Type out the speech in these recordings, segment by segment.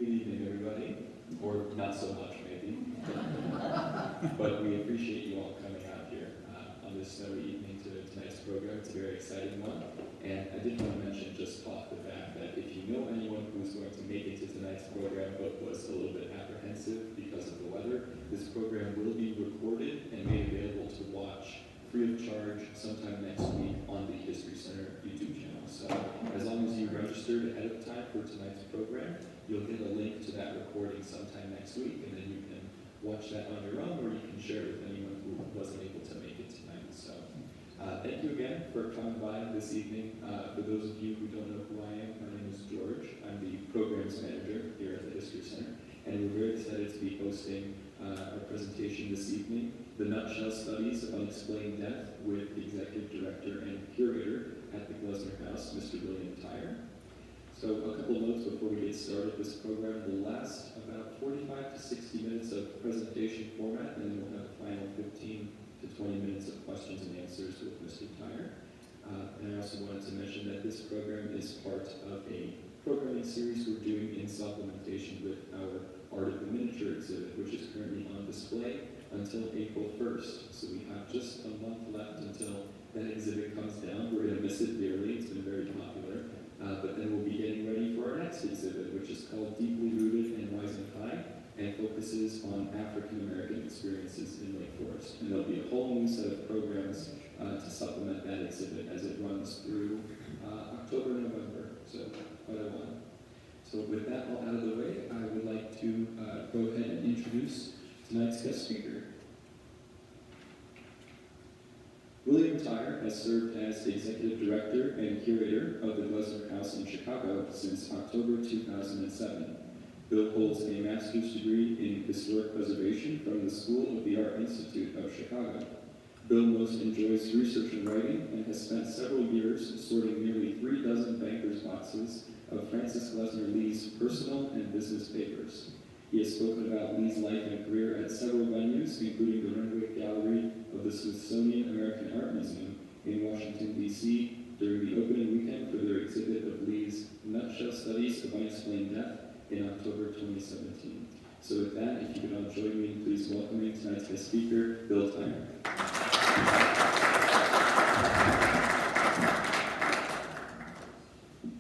Good evening, everybody, or not so much, maybe. But we appreciate you all coming out here on this snowy evening to tonight's program. It's a very exciting one. And I did want to mention just off the bat that if you know anyone who's going to make it to tonight's program but was a little bit apprehensive because of the weather, this program will be recorded and made available to watch free of charge sometime next week on the History Center YouTube channel. So as long as you registered ahead of time for tonight's program, you'll get a link to that recording sometime next week, and then you can watch that on your own, or you can share it with anyone who wasn't able to make it tonight. So thank you again for coming by this evening. For those of you who don't know who I am, my name is George. I'm the programs manager here at the History Center, and we're very excited to be hosting our presentation this evening, The Nutshell Studies of Unexplained Death, with the Executive Director and Curator at the Glessner House, Mr. William Tyre. So a couple notes before we get started. This program will last about 45 to 60 minutes of presentation format, and then we'll have a final 15 to 20 minutes of questions and answers with Mr. Tyre. And I also wanted to mention that this program is part of a programming series we're doing in supplementation with our Art of the Miniature exhibit, which is currently on display until April 1st. So we have just a month left until that exhibit comes down. We're going to miss it dearly. It's been very popular. But then we'll be getting ready for our next exhibit, which is called Deeply Rooted and Rising High, and focuses on African American experiences in Lake Forest. And there'll be a whole new set of programs to supplement that exhibit as it runs through October, November, so quite a while. So with that all out of the way, I would like to go ahead and introduce tonight's guest speaker. William Tyre has served as the Executive Director and Curator of the Glessner House in Chicago since October 2007. Bill holds a master's degree in Historic Preservation from the School of the Art Institute of Chicago. Bill most enjoys research and writing and has spent several years sorting nearly 36 bankers' boxes of Francis Glessner Lee's personal and business papers. He has spoken about Lee's life and career at several venues, including the Renwick Gallery of the Smithsonian American Art Museum in Washington, D.C., during the opening weekend for their exhibit of Lee's Nutshell Studies of Unexplained Death in October 2017. So with that, if you could all join me in please welcoming tonight's guest speaker, Bill Tyre.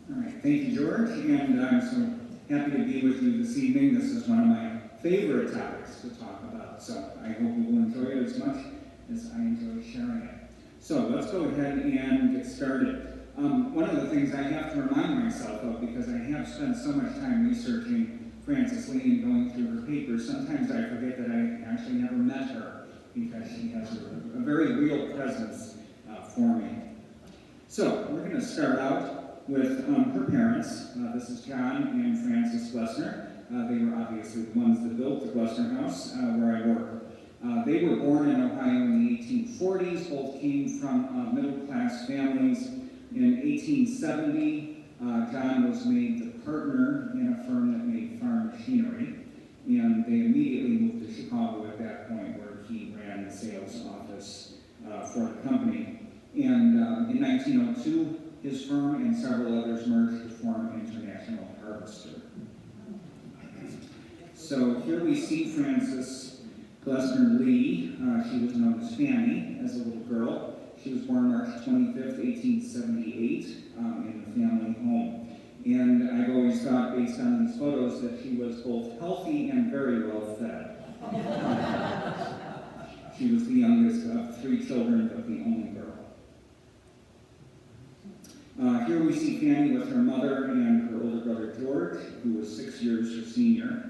All right, thank you, George, and I'm so happy to be with you this evening. This is one of my favorite topics to talk about, so I hope you will enjoy it as much as I enjoy sharing it. So let's go ahead and get started. One of the things I have to remind myself of, because I have spent so much time researching Frances Lee and going through her papers, sometimes I forget that I actually never met her, because she has a very real presence for me. So we're going to start out with her parents. This is John and Frances Glessner. They were obviously the ones that built the Glessner House where I work. They were born in Ohio in the 1840s. Both came from middle-class families. In 1870, John was made the partner in a firm that made farm machinery, and they immediately moved to Chicago at that point, where he ran the sales office for the company. And in 1902, his firm and several others merged to form International Harvester. So here we see Frances Glessner Lee. She was known as Fanny as a little girl. She was born March 25th, 1878, in the family home. And I've always thought, based on these photos, that she was both healthy and very well fed. She was the youngest of 3 children, but the only girl. Here we see Fanny with her mother and her older brother George, who was 6 years her senior.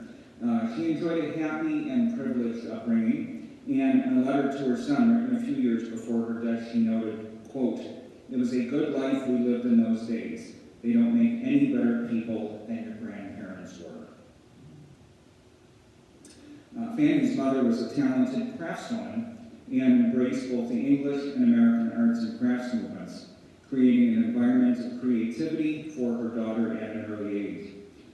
She enjoyed a happy and privileged upbringing. And in a letter to her son written a few years before her death, she noted, quote, "It was a good life we lived in those days. They don't make any better people than your grandparents were." Fanny's mother was a talented craftswoman and embraced both the English and American arts and crafts movements, creating an environment of creativity for her daughter at an early age.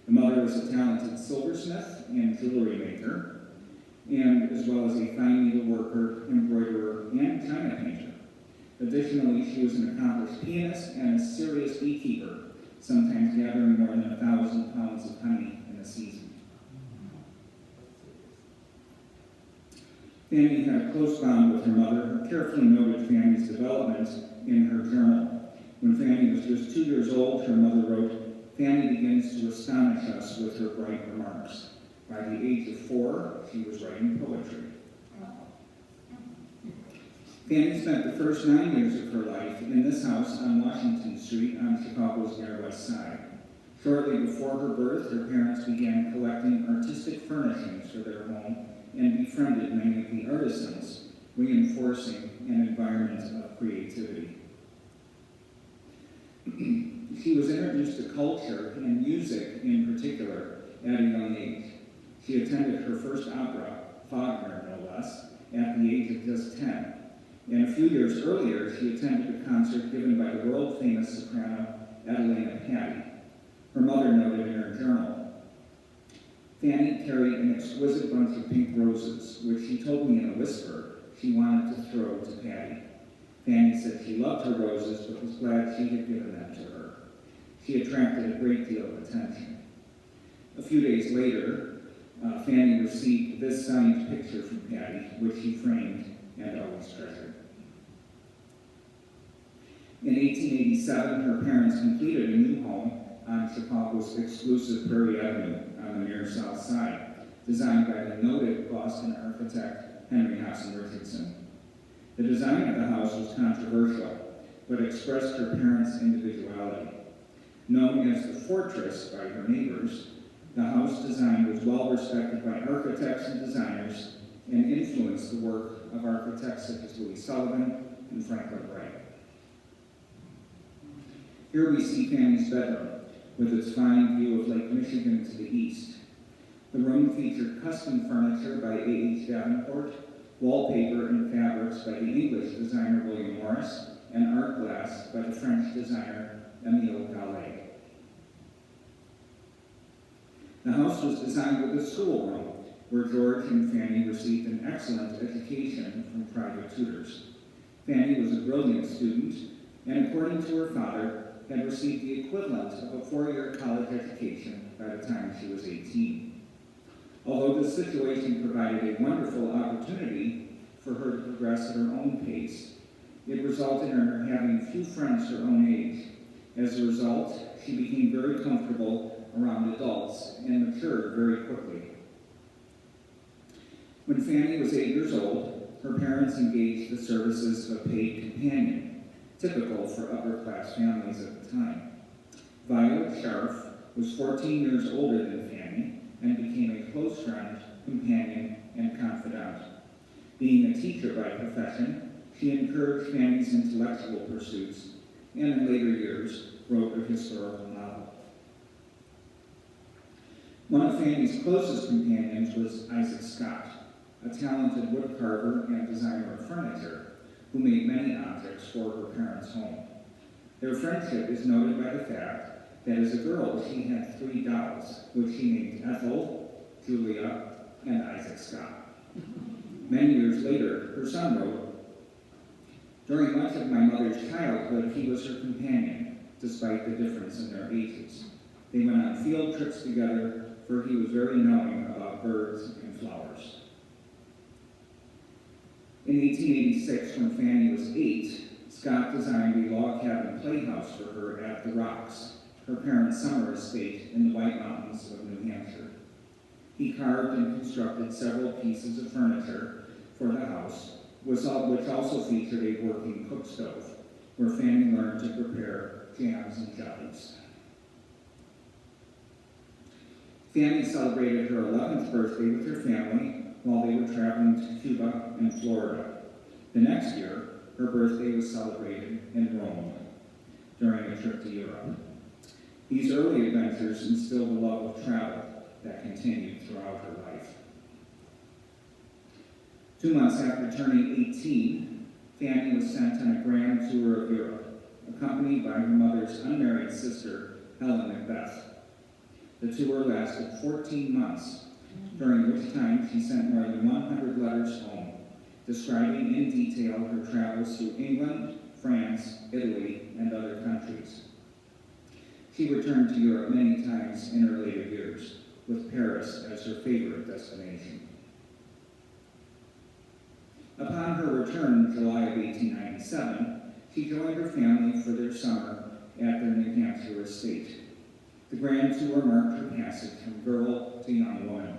The mother was a talented silversmith and jewelry maker, and as well as a fine needleworker, embroiderer, and china painter. Additionally, she was an accomplished pianist and a serious beekeeper, sometimes gathering more than 1,000 pounds of honey in a season. Fanny had a close bond with her mother, who carefully noted Fanny's development in her journal. When Fanny was just 2 years old, her mother wrote, "Fanny begins to astonish us with her bright remarks. By the age of 4, she was writing poetry." Fanny spent the first 9 years of her life in this house on Washington Street on Chicago's Near West Side. Shortly before her birth, her parents began collecting artistic furnishings for their home and befriended many of the artisans, reinforcing an environment of creativity. She was introduced to culture and music in particular at a young age. She attended her first opera, Wagner no less, at the age of just 10. And a few years earlier, she attended a concert given by the world-famous soprano Adelina Patti. Her mother noted in her journal, "Fanny carried an exquisite bunch of pink roses, which she told me in a whisper she wanted to throw to Patti. Fanny said she loved her roses, but was glad she had given them to her. She attracted a great deal of attention." A few days later, Fanny received this signed picture from Patti, which she framed and always treasured. In 1887, her parents completed a new home on Chicago's exclusive Prairie Avenue on the near south side, designed by the noted Boston architect Henry Hobson Richardson. The design of the house was controversial, but expressed her parents' individuality. Known as the Fortress by her neighbors, the house design was well respected by architects and designers and influenced the work of architects such as Louis Sullivan and Franklin Wright. Here we see Fanny's bedroom, with its fine view of Lake Michigan to the east. The room featured custom furniture by A.H. Davenport, wallpaper and fabrics by the English designer William Morris, and art glass by the French designer Émile Gallé. The house was designed with a schoolroom, where George and Fanny received an excellent education from private tutors. Fanny was a brilliant student, and according to her father, had received the equivalent of a 4-year college education by the time she was 18. Although this situation provided a wonderful opportunity for her to progress at her own pace, it resulted in her having few friends her own age. As a result, she became very comfortable around adults and matured very quickly. When Fanny was 8 years old, her parents engaged the services of a paid companion, typical for upper-class families at the time. Violet Scharf was 14 years older than Fanny and became a close friend, companion, and confidant. Being a teacher by profession, she encouraged Fanny's intellectual pursuits and in later years wrote a historical novel. One of Fanny's closest companions was Isaac Scott, a talented woodcarver and designer of furniture who made many objects for her parents' home. Their friendship is noted by the fact that as a girl she had 3 dolls, which she named Ethel, Julia, and Isaac Scott. Many years later, her son wrote, "During much of my mother's childhood, he was her companion, despite the difference in their ages. They went on field trips together, for he was very knowing about birds and flowers." In 1886, when Fanny was 8, Scott designed a log cabin playhouse for her at The Rocks, her parents' summer estate in the White Mountains of New Hampshire. He carved and constructed several pieces of furniture for the house, which also featured a working cook stove, where Fanny learned to prepare jams and jellies. Fanny celebrated her 11th birthday with her family while they were traveling to Cuba and Florida. The next year, her birthday was celebrated in Rome during a trip to Europe. These early adventures instilled a love of travel that continued throughout her life. 2 months after turning 18, Fanny was sent on a grand tour of Europe, accompanied by her mother's unmarried sister, Helen Macbeth. The tour lasted 14 months, during which time she sent more than 100 letters home, describing in detail her travels through England, France, Italy, and other countries. She returned to Europe many times in her later years, with Paris as her favorite destination. Upon her return in July of 1897, she joined her family for their summer at their New Hampshire estate. The grand tour marked her passage from girl to young woman,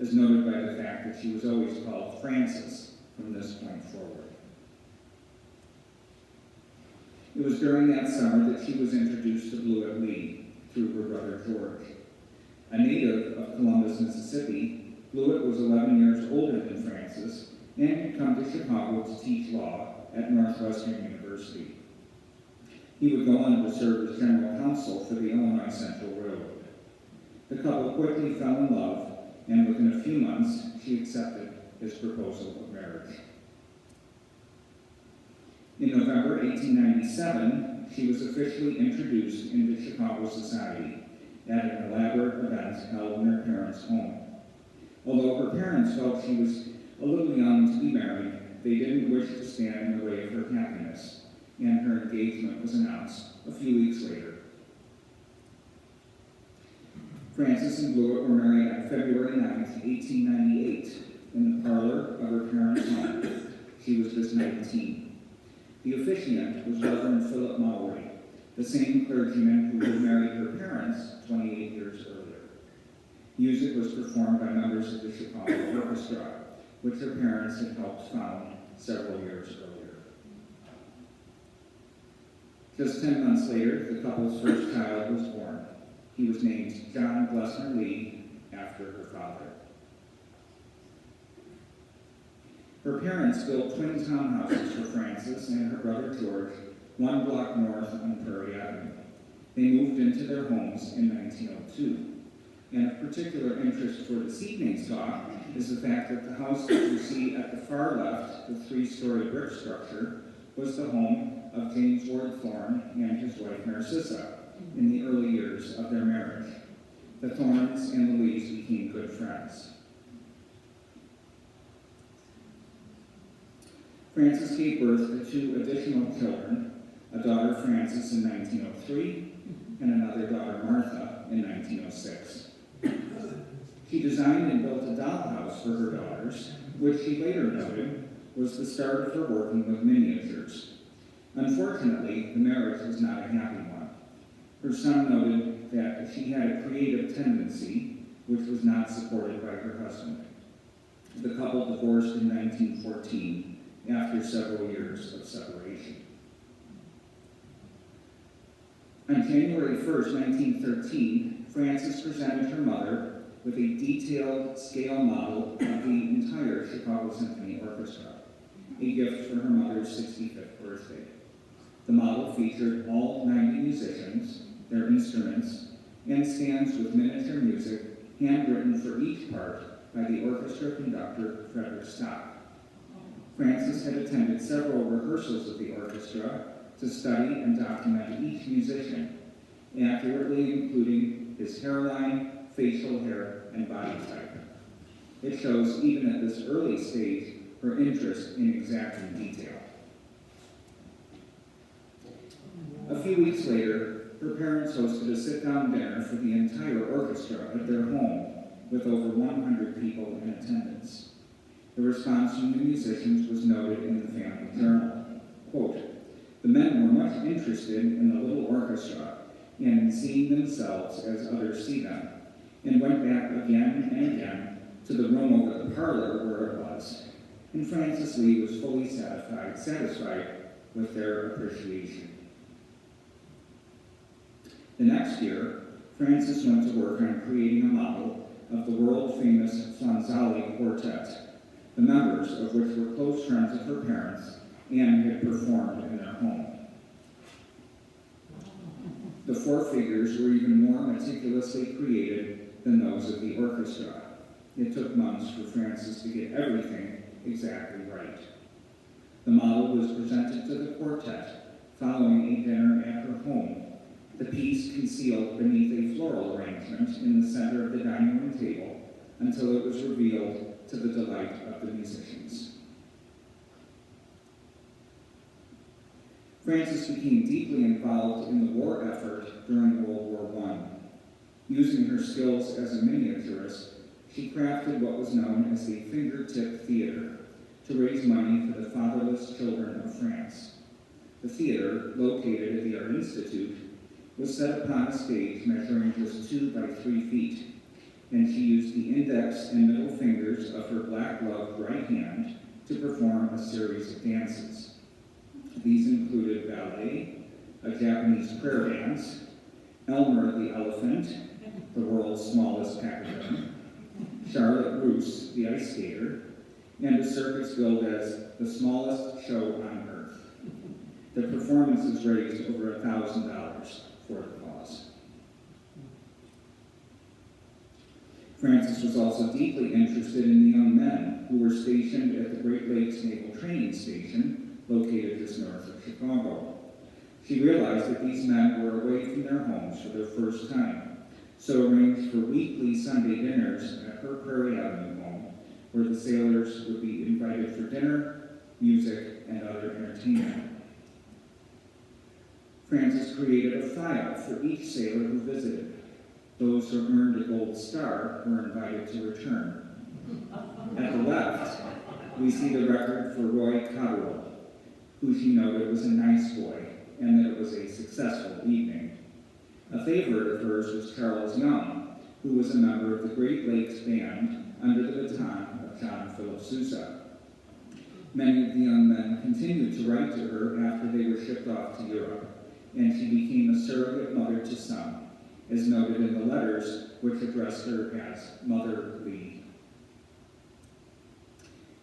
as noted by the fact that she was always called Frances from this point forward. It was during that summer that she was introduced to Glessner Lee through her brother George. A native of Columbus, Mississippi, Blewett was 11 years older than Frances and had come to Chicago to teach law at Northwestern University. He would go on to serve as general counsel for the Illinois Central Railroad. The couple quickly fell in love, and within a few months, she accepted his proposal of marriage. In November 1897, she was officially introduced into Chicago society at an elaborate event held in her parents' home. Although her parents felt she was a little young to be married, they didn't wish to stand in the way of her happiness, and her engagement was announced a few weeks later. Frances and Blewett were married on February 9, 1898, in the parlor of her parents' home. She was just 19. The officiant was Reverend Philip Mowry, the same clergyman who had married her parents 28 years earlier. Music was performed by members of the Chicago Orchestra, which her parents had helped found several years earlier. Just 10 months later, the couple's first child was born. He was named John Glessner Lee after her father. Her parents built twin townhouses for Frances and her brother George, 1 block north on Prairie Avenue. They moved into their homes in 1902. And of particular interest for this evening's talk is the fact that the house that you see at the far left, the 3-story brick structure, was the home of James Ward Thorne and his wife Narcissa in the early years of their marriage. The Thornes and the Lees became good friends. Frances gave birth to 2 additional children, a daughter Frances in 1903 and another daughter Martha in 1906. She designed and built a dollhouse for her daughters, which she later noted was the start of her working with miniatures. Unfortunately, the marriage was not a happy one. Her son noted that she had a creative tendency, which was not supported by her husband. The couple divorced in 1914 after several years of separation. On January 1st, 1913, Frances presented her mother with a detailed scale model of the entire Chicago Symphony Orchestra, a gift for her mother's 65th birthday. The model featured all 90 musicians, their instruments, and stands with miniature music handwritten for each part by the orchestra conductor, Frederick Stock. Frances had attended several rehearsals of the orchestra to study and document each musician, accurately including his hairline, facial hair, and body type. It shows, even at this early stage, her interest in exacting detail. A few weeks later, her parents hosted a sit-down dinner for the entire orchestra at their home, with over 100 people in attendance. The response from the musicians was noted in the family journal. Quote, "The men were much interested in the little orchestra and in seeing themselves as others see them, and went back again and again to the room over the parlor where it was. And Frances Lee was fully satisfied with their appreciation." The next year, Frances went to work on creating a model of the world-famous Flanzali Quartet, the members of which were close friends of her parents and had performed in their home. The 4 figures were even more meticulously created than those of the orchestra. It took months for Frances to get everything exactly right. The model was presented to the quartet following a dinner at her home, the piece concealed beneath a floral arrangement in the center of the dining room table until it was revealed to the delight of the musicians. Frances became deeply involved in the war effort during World War I. Using her skills as a miniaturist, she crafted what was known as the fingertip theater to raise money for the fatherless children of France. The theater, located at the Art Institute, was set upon a stage measuring just 2 by 3 feet, and she used the index and middle fingers of her black-gloved right hand to perform a series of dances. These included ballet, a Japanese prayer dance, Elmer the elephant, the world's smallest pachyderm, Charlotte Roos, the ice skater, and a circus billed as the smallest show on earth. The performances raised over $1,000 for the cause. Frances was also deeply interested in the young men who were stationed at the Great Lakes Naval Training Station, located just north of Chicago. She realized that these men were away from their homes for their first time, so arranged for weekly Sunday dinners at her Prairie Avenue home, where the sailors would be invited for dinner, music, and other entertainment. Frances created a file for each sailor who visited. Those who earned a gold star were invited to return. At the left, we see the record for Roy Cotterill, who she noted was a nice boy and that it was a successful evening. A favorite of hers was Charles Young, who was a member of the Great Lakes Band under the baton of John Philip Sousa. Many of the young men continued to write to her after they were shipped off to Europe, and she became a surrogate mother to some, as noted in the letters which addressed her as Mother Lee.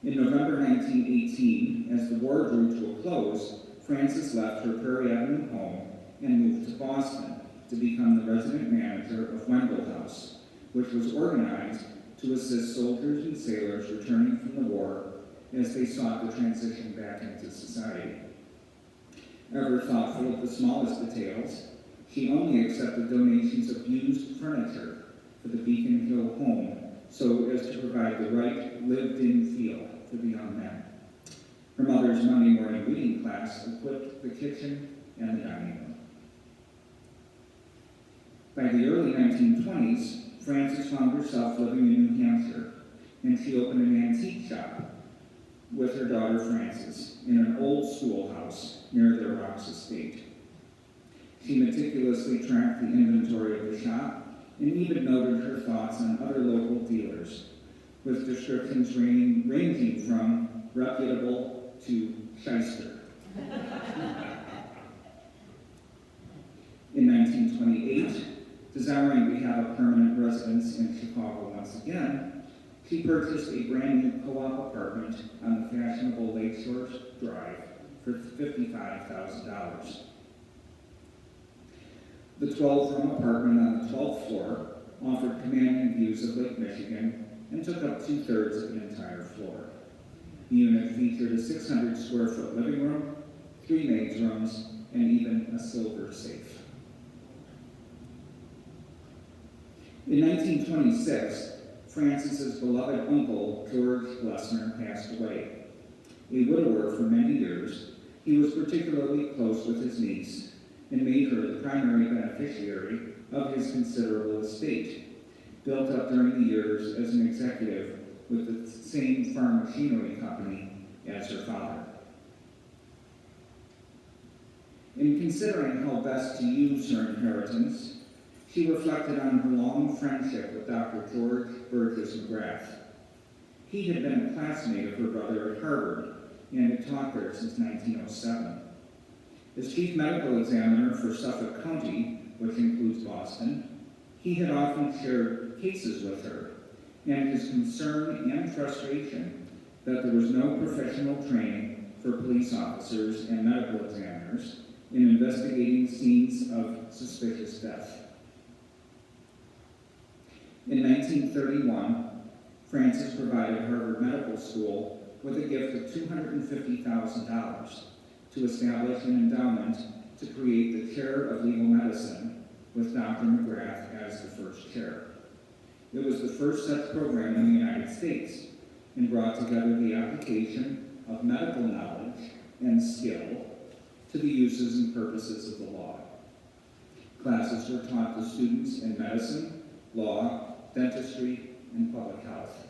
In November 1918, as the war drew to a close, Frances left her Prairie Avenue home and moved to Boston to become the resident manager of Wendell House, which was organized to assist soldiers and sailors returning from the war as they sought to transition back into society. Ever thoughtful of the smallest details, she only accepted donations of used furniture for the Beacon Hill home so as to provide the right lived-in feel for the young men. Her mother's Monday morning reading class equipped the kitchen and the dining room. By the early 1920s, Frances found herself living in New Hampshire, and she opened an antique shop with her daughter Frances in an old schoolhouse near their Rocks estate. She meticulously tracked the inventory of the shop and even noted her thoughts on other local dealers, with descriptions ranging from reputable to shyster. In 1928, desiring to have a permanent residence in Chicago once again, she purchased a brand new co-op apartment on the fashionable Lakeshore Drive for $55,000. The 12-room apartment on the 12th floor offered commanding views of Lake Michigan and took up 2/3 of the entire floor. The unit featured a 600-square-foot living room, 3 maids' rooms, and even a silver safe. In 1926, Frances's beloved uncle, George Glessner, passed away. A widower for many years, he was particularly close with his niece and made her the primary beneficiary of his considerable estate, built up during the years as an executive with the same farm machinery company as her father. In considering how best to use her inheritance, she reflected on her long friendship with Dr. George Burgess McGrath. He had been a classmate of her brother at Harvard and had taught there since 1907. As chief medical examiner for Suffolk County, which includes Boston, he had often shared cases with her, and his concern and frustration that there was no professional training for police officers and medical examiners in investigating scenes of suspicious death. In 1931, Frances provided Harvard Medical School with a gift of $250,000 to establish an endowment to create the Chair of Legal Medicine with Dr. McGrath as the first chair. It was the first such program in the United States and brought together the application of medical knowledge and skill to the uses and purposes of the law. Classes were taught to students in medicine, law, dentistry, and public health.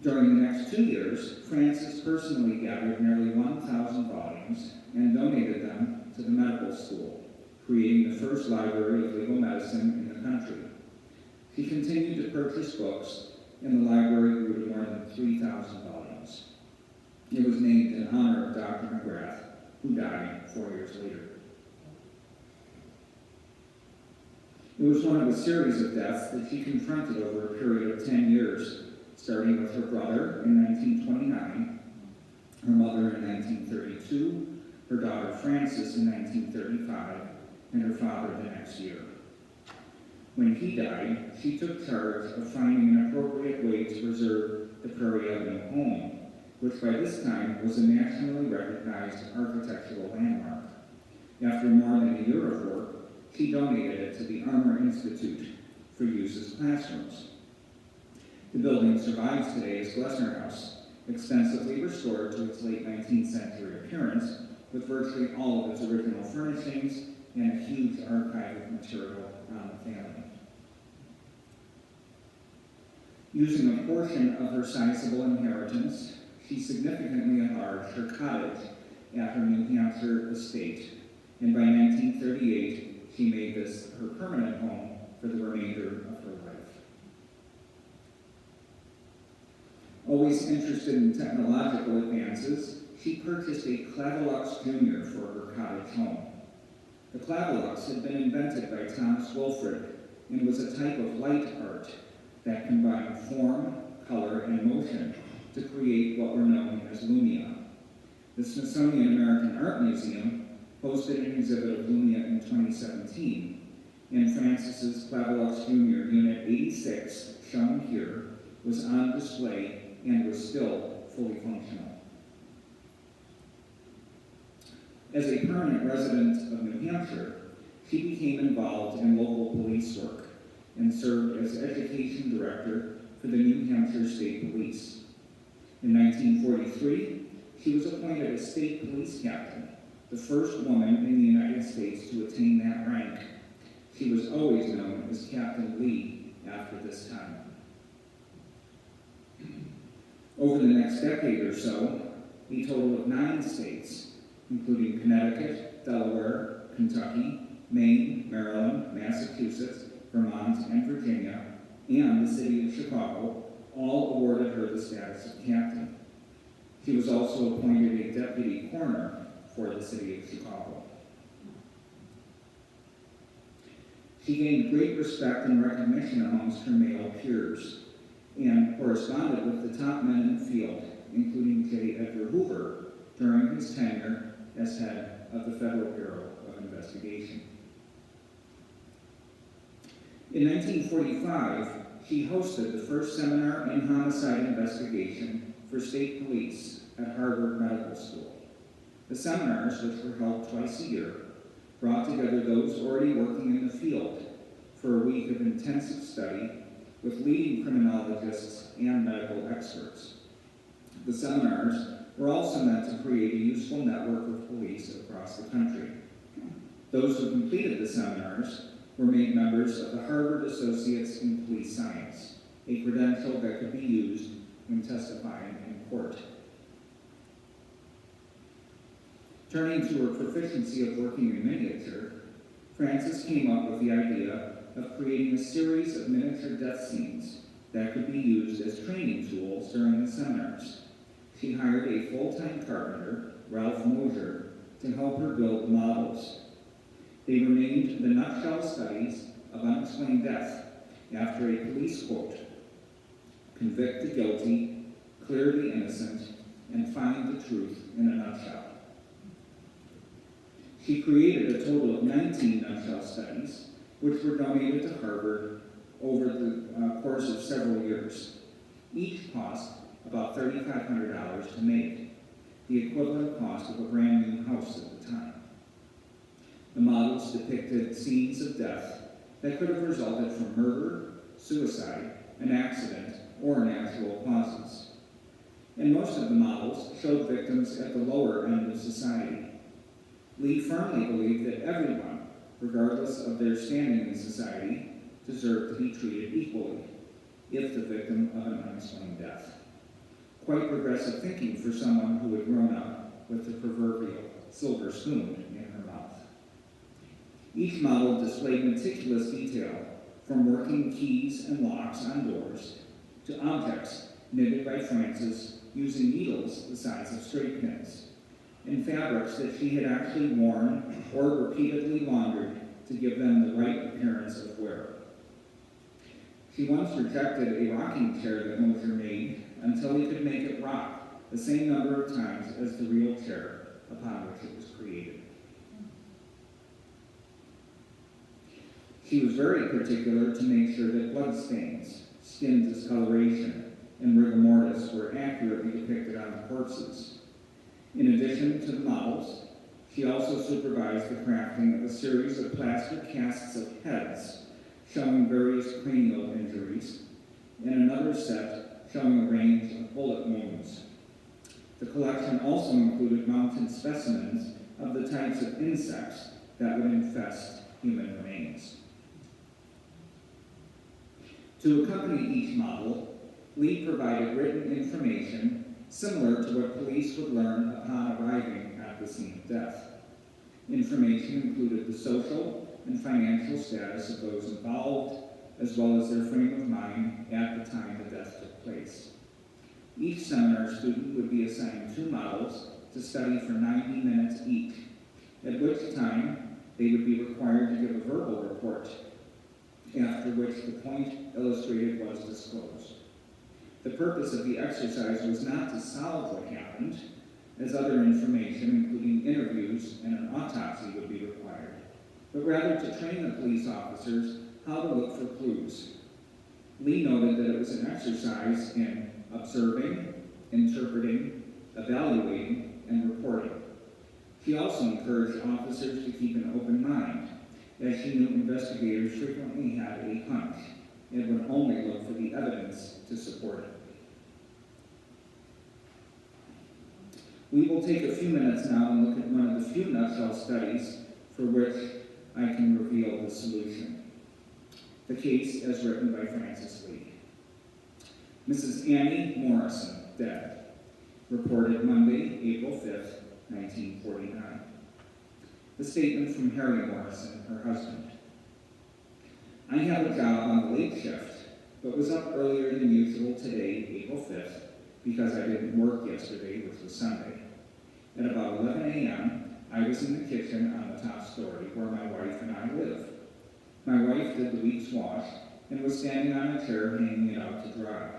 During the next 2 years, Frances personally gathered nearly 1,000 volumes and donated them to the medical school, creating the first library of legal medicine in the country. She continued to purchase books, and the library grew to more than 3,000 volumes. It was named in honor of Dr. McGrath, who died 4 years later. It was one of a series of deaths that she confronted over a period of 10 years, starting with her brother in 1929, her mother in 1932, her daughter Frances in 1935, and her father the next year. When he died, she took charge of finding an appropriate way to preserve the Prairie Avenue home, which by this time was a nationally recognized architectural landmark. After more than a year of work, she donated it to the Armour Institute for use as classrooms. The building survives today as Glessner House, extensively restored to its late 19th century appearance, with virtually all of its original furnishings and a huge archive of material on the family. Using a portion of her sizable inheritance, she significantly enlarged her cottage at her New Hampshire estate, and by 1938, she made this her permanent home for the remainder of her life. Always interested in technological advances, she purchased a Clavilux Jr. for her cottage home. The Clavilux had been invented by Thomas Wilfred and was a type of light art that combined form, color, and motion to create what were known as lumia. The Smithsonian American Art Museum hosted an exhibit of lumia in 2017, and Frances's Clavilux Jr. Unit 86, shown here, was on display and was still fully functional. As a permanent resident of New Hampshire, she became involved in local police work and served as education director for the New Hampshire State Police. In 1943, she was appointed a state police captain, the first woman in the United States to attain that rank. She was always known as Captain Lee after this time. Over the next decade or so, a total of 9 states, including Connecticut, Delaware, Kentucky, Maine, Maryland, Massachusetts, Vermont, and Virginia, and the city of Chicago, all awarded her the status of captain. She was also appointed a deputy coroner for the city of Chicago. She gained great respect and recognition amongst her male peers, and corresponded with the top men in the field, including J. Edgar Hoover, during his tenure as head of the Federal Bureau of Investigation. In 1945, she hosted the first seminar in homicide investigation for state police at Harvard Medical School. The seminars, which were held twice a year, brought together those already working in the field for a week of intensive study with leading criminologists and medical experts. The seminars were also meant to create a useful network of police across the country. Those who completed the seminars were made members of the Harvard Associates in Police Science, a credential that could be used when testifying in court. Turning to her proficiency of working in miniature, Frances came up with the idea of creating a series of miniature death scenes that could be used as training tools during the seminars. She hired a full-time carpenter, Ralph Mosier, to help her build models. They were named the Nutshell Studies of Unexplained Death, after a police quote: "Convict the guilty, clear the innocent, and find the truth in a nutshell." She created a total of 19 nutshell studies, which were donated to Harvard over the course of several years. Each cost about $3,500 to make, the equivalent cost of a brand new house at the time. The models depicted scenes of death that could have resulted from murder, suicide, an accident, or natural causes. And most of the models showed victims at the lower end of society. Lee firmly believed that everyone, regardless of their standing in society, deserved to be treated equally if the victim of an unexplained death. Quite progressive thinking for someone who had grown up with the proverbial silver spoon in her mouth. Each model displayed meticulous detail, from working keys and locks on doors to objects knitted by Frances using needles the size of straight pins, and fabrics that she had actually worn or repeatedly laundered to give them the right appearance of wear. She once rejected a rocking chair that Mosher made until he could make it rock the same number of times as the real chair upon which it was created. She was very particular to make sure that blood stains, skin discoloration, and rigor mortis were accurately depicted on the corpses. In addition to the models, she also supervised the crafting of a series of plaster casts of heads showing various cranial injuries, and another set showing a range of bullet wounds. The collection also included mounted specimens of the types of insects that would infest human remains. To accompany each model, Lee provided written information similar to what police would learn upon arriving at the scene of death. Information included the social and financial status of those involved, as well as their frame of mind at the time the death took place. Each seminar student would be assigned 2 models to study for 90 minutes each, at which time they would be required to give a verbal report, after which the point illustrated was disclosed. The purpose of the exercise was not to solve what happened, as other information, including interviews and an autopsy, would be required, but rather to train the police officers how to look for clues. Lee noted that it was an exercise in observing, interpreting, evaluating, and reporting. She also encouraged officers to keep an open mind, as she knew investigators frequently had a hunch and would only look for the evidence to support it. We will take a few minutes now and look at one of the few nutshell studies for which I can reveal the solution. The case as written by Frances Lee. Mrs. Annie Morrison, dead. Reported Monday, April 5th, 1949. The statement from Harry Morrison, her husband. I have a job on the late shift, but was up earlier than usual today, April 5th, because I didn't work yesterday, which was Sunday. At about 11 a.m., I was in the kitchen on the top story where my wife and I live. My wife did the week's wash and was standing on a chair hanging it out to dry.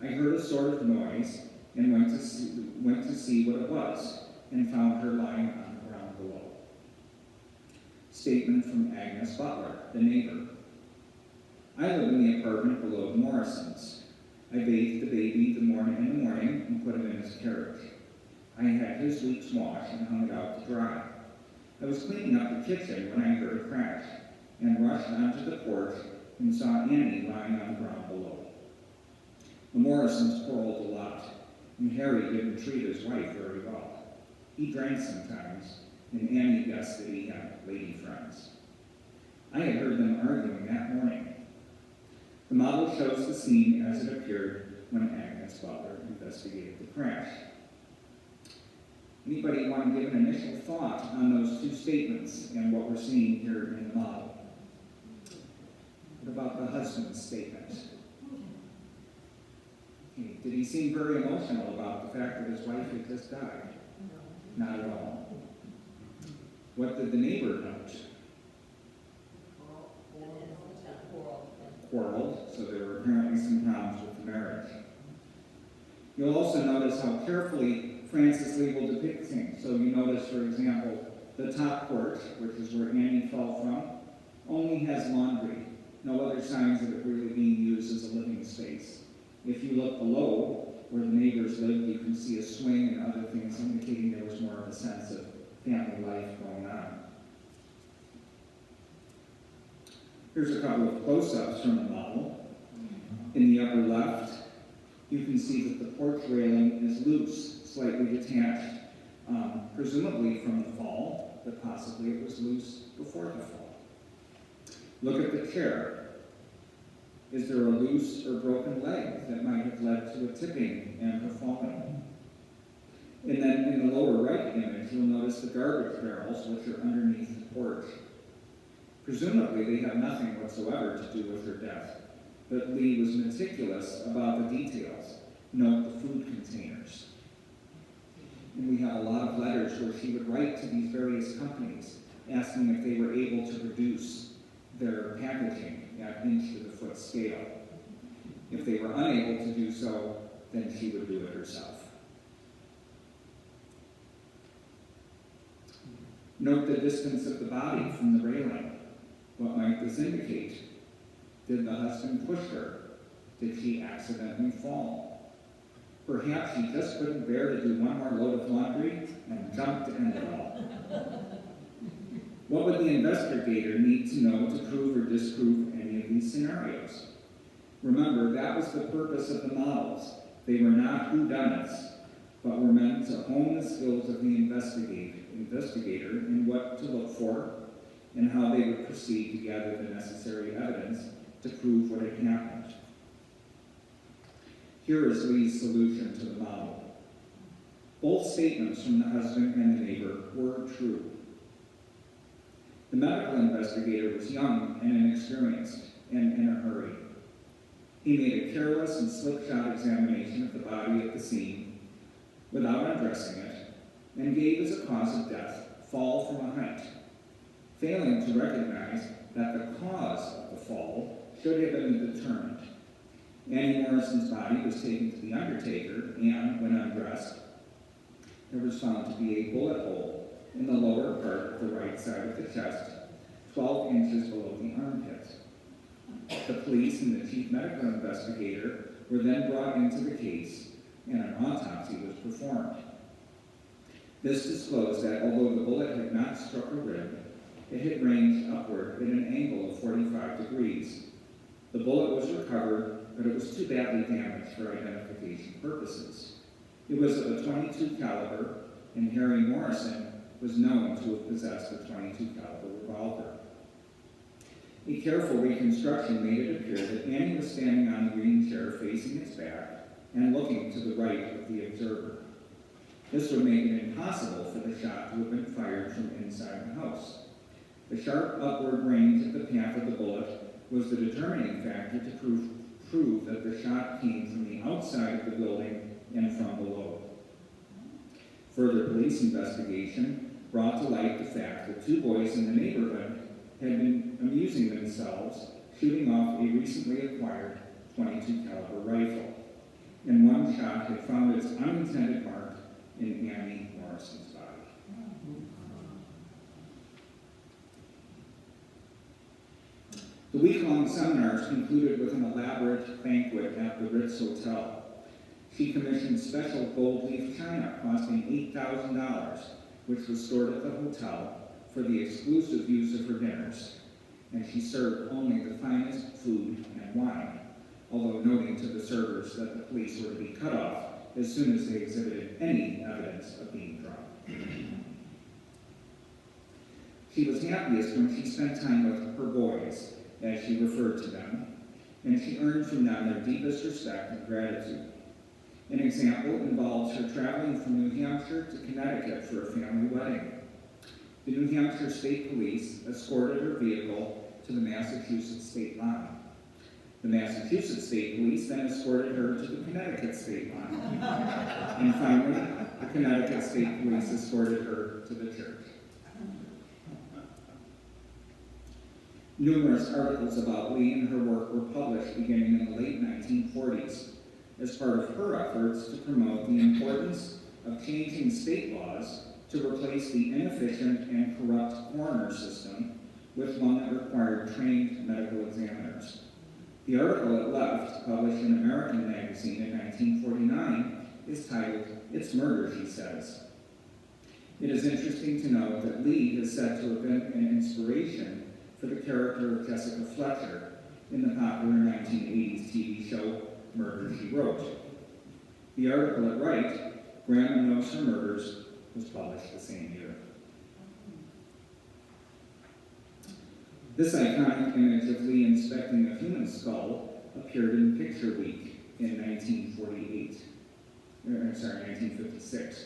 I heard a sort of noise and went to see what it was and found her lying on the ground below. Statement from Agnes Butler, the neighbor. I live in the apartment below the Morrisons. I bathed the baby in the morning and put him in his carriage. I had his week's wash and hung it out to dry. I was cleaning up the kitchen when I heard a crash and rushed onto the porch and saw Annie lying on the ground below. The Morrisons quarreled a lot, and Harry didn't treat his wife very well. He drank sometimes, and Annie guessed that he had lady friends. I had heard them arguing that morning. The model shows the scene as it appeared when Agnes Butler investigated the crash. Anybody want to give an initial thought on those 2 statements and what we're seeing here in the model? What about the husband's statement? Okay. Did he seem very emotional about the fact that his wife had just died? No. Not at all. What did the neighbor note? Quarreled, so there were apparently some problems with the marriage. You'll also notice how carefully Frances Lee will depict things. So you notice, for example, the top porch, which is where Annie fell from, only has laundry. No other signs of it really being used as a living space. If you look below, where the neighbors lived, you can see a swing and other things indicating there was more of a sense of family life going on. Here's a couple of close-ups from the model. In the upper left, you can see that the porch railing is loose, slightly detached, presumably from the fall, but possibly it was loose before the fall. Look at the chair. Is there a loose or broken leg that might have led to a tipping and her falling? And then in the lower right image, you'll notice the garbage barrels, which are underneath the porch. Presumably, they have nothing whatsoever to do with her death, but Lee was meticulous about the details. Note the food containers. And we have a lot of letters where she would write to these various companies, asking if they were able to produce their packaging at inch-to-the-foot scale. If they were unable to do so, then she would do it herself. Note the distance of the body from the railing. What might this indicate? Did the husband push her? Did she accidentally fall? Perhaps she just couldn't bear to do one more load of laundry and jumped to end it all. What would the investigator need to know to prove or disprove any of these scenarios? Remember, that was the purpose of the models. They were not whodunits, but were meant to hone the skills of the investigator in what to look for and how they would proceed to gather the necessary evidence to prove what had happened. Here is Lee's solution to the model. Both statements from the husband and the neighbor were true. The medical investigator was young and inexperienced and in a hurry. He made a careless and slipshod examination of the body at the scene without undressing it and gave as a cause of death fall from a height, failing to recognize that the cause of the fall should have been determined. Annie Morrison's body was taken to the undertaker and, when undressed, there was found to be a bullet hole in the lower part of the right side of the chest, 12 inches below the armpit. The police and the chief medical investigator were then brought into the case, and an autopsy was performed. This disclosed that although the bullet had not struck a rib, it had ranged upward at an angle of 45 degrees. The bullet was recovered, but it was too badly damaged for identification purposes. It was of a .22 caliber, and Harry Morrison was known to have possessed a .22 caliber revolver. A careful reconstruction made it appear that Annie was standing on the green chair facing its back and looking to the right of the observer. This would make it impossible for the shot to have been fired from inside the house. The sharp upward range of the path of the bullet was the determining factor to prove that the shot came from the outside of the building and from below. Further police investigation brought to light the fact that two boys in the neighborhood had been amusing themselves shooting off a recently acquired .22 caliber rifle, and one shot had found its unintended mark in Annie Morrison's body. The week-long seminars concluded with an elaborate banquet at the Ritz Hotel. She commissioned special gold leaf china costing $8,000, which was stored at the hotel for the exclusive use of her dinners, and she served only the finest food and wine, although noting to the servers that the police were to be cut off as soon as they exhibited any evidence of being drunk. She was happiest when she spent time with her boys, as she referred to them, and she earned from them their deepest respect and gratitude. An example involves her traveling from New Hampshire to Connecticut for a family wedding. The New Hampshire State Police escorted her vehicle to the Massachusetts state line. The Massachusetts State Police then escorted her to the Connecticut state line. And finally, the Connecticut State Police escorted her to the church. Numerous articles about Lee and her work were published beginning in the late 1940s as part of her efforts to promote the importance of changing state laws to replace the inefficient and corrupt coroner system with one that required trained medical examiners. The article it left, published in American Magazine in 1949, is titled, "It's Murder, She Says." It is interesting to note that Lee is said to have been an inspiration for the character of Jessica Fletcher in the popular 1980s TV show Murder, She Wrote. The article at right, Grandma Knows Her Murders, was published the same year. This iconic image of Lee inspecting a human skull appeared in Picture Week in 1956.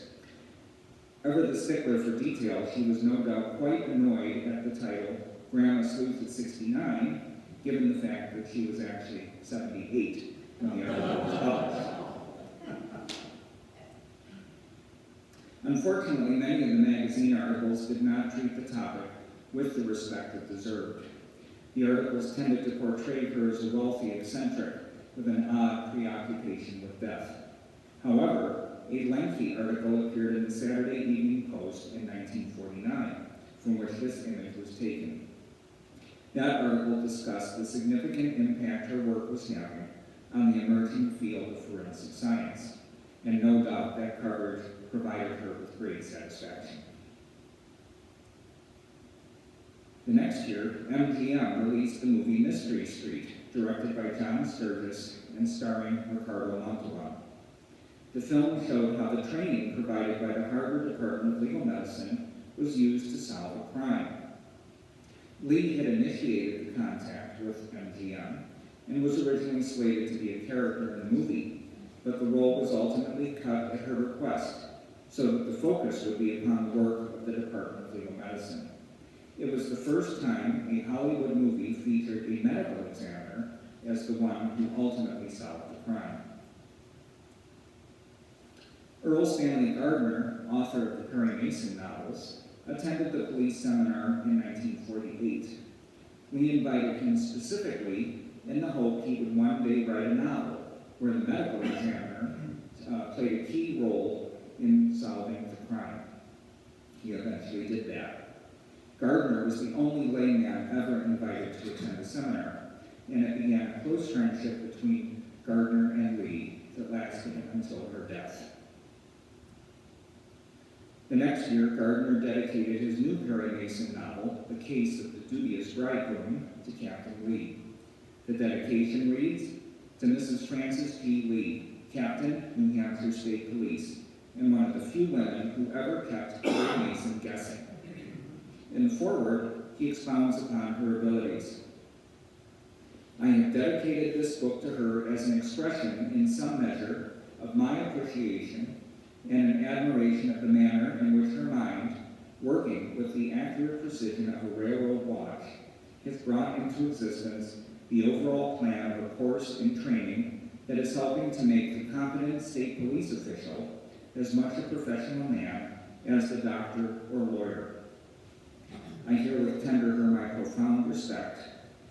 Ever the stickler for detail, she was no doubt quite annoyed at the title Grandma Sleuth at 69, given the fact that she was actually 78 when the article was published. Unfortunately, many of the magazine articles did not treat the topic with the respect it deserved. The articles tended to portray her as a wealthy eccentric with an odd preoccupation with death. However, a lengthy article appeared in the Saturday Evening Post in 1949, from which this image was taken. That article discussed the significant impact her work was having on the emerging field of forensic science, and no doubt that coverage provided her with great satisfaction. The next year, MGM released the movie Mystery Street, directed by John Sturgis and starring Ricardo Montalban. The film showed how the training provided by the Harvard Department of Legal Medicine was used to solve a crime. Lee had initiated the contact with MGM and was originally slated to be a character in the movie, but the role was ultimately cut at her request so that the focus would be upon the work of the Department of Legal Medicine. It was the first time a Hollywood movie featured a medical examiner as the one who ultimately solved the crime. Earl Stanley Gardner, author of the Perry Mason novels, attended the police seminar in 1948. We invited him specifically in the hope he would one day write a novel where the medical examiner played a key role in solving the crime. He eventually did that. Gardner was the only layman ever invited to attend the seminar, and it began a close friendship between Gardner and Lee that lasted until her death. The next year, Gardner dedicated his new Perry Mason novel, The Case of the Dubious Bridegroom, to Captain Lee. The dedication reads, to Mrs. Frances P. Lee, Captain, New Hampshire State Police, and one of the few women who ever kept Perry Mason guessing. In the foreword, he expounds upon her abilities. I have dedicated this book to her as an expression, in some measure, of my appreciation and an admiration of the manner in which her mind, working with the accurate precision of a railroad watch, has brought into existence the overall plan of a course in training that is helping to make the competent state police official as much a professional man as the doctor or lawyer. I herewith tender her my profound respect,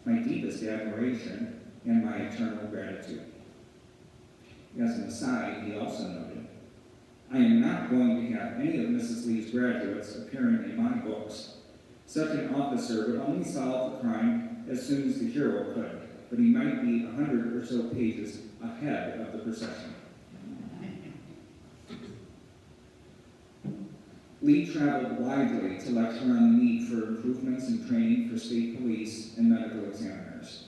my deepest admiration, and my eternal gratitude. As an aside, he also noted, I am not going to have any of Mrs. Lee's graduates appearing in my books. Such an officer would only solve the crime as soon as the hero could, but he might be 100 or so pages ahead of the procession. Lee traveled widely to lecture on the need for improvements in training for state police and medical examiners.